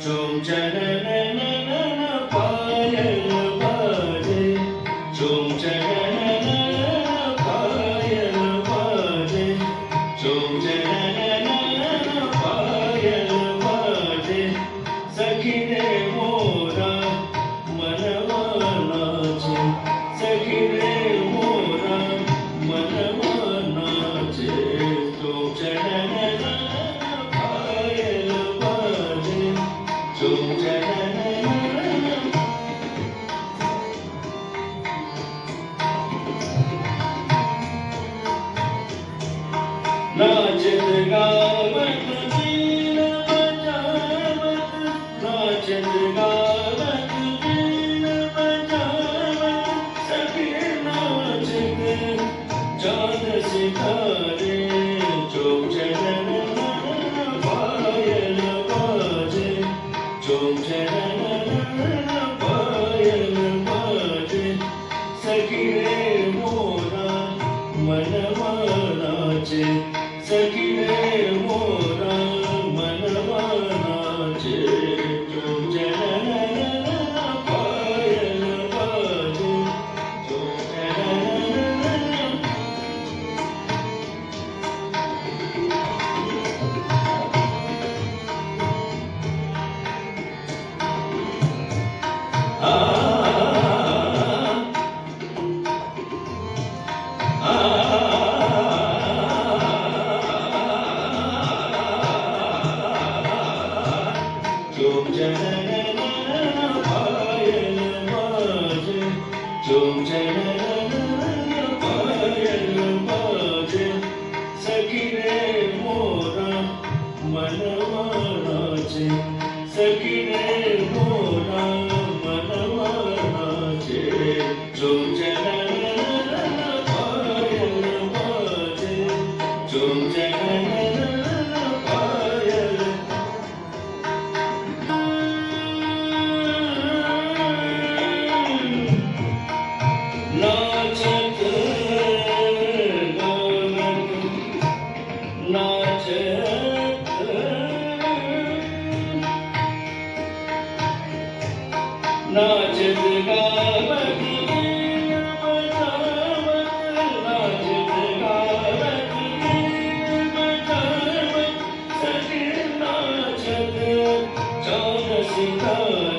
झुम चननन पायल बाजे, झुम चननन पायल बाजे, झुम चननन पायल बाजे. सखी रे मोरा मनवा नाचे, सखी रे मोरा मनवा नाचे. झुम चननन पायल बाजे, झुम चननन. नाचत गावत बीन बजावत, नाचत गावत बीन बजावत. सखी नाचत चाँद सितारे, झुम चननन पायल बाजे, झुम चननन पायल बाजे. सखी रे मोरा मनवा नाचे, सखी रे मोरा मनवा नाचे. झुम चननन पायल बाजे, झुम चननन. झुम चननन पायल बाजे, झुम चननन पायल बाजे. सखी रे मोरा मनवा नाचे, सखी रे मोरा मनवा नाचे. झुम चननन पायल बाजे, झुम चननन पायल. नाचत गावत, नाचत नाचत गावत बीन बजावत, नाचत गावत बीन बजावत. सखी नाचत चाँद सितारे,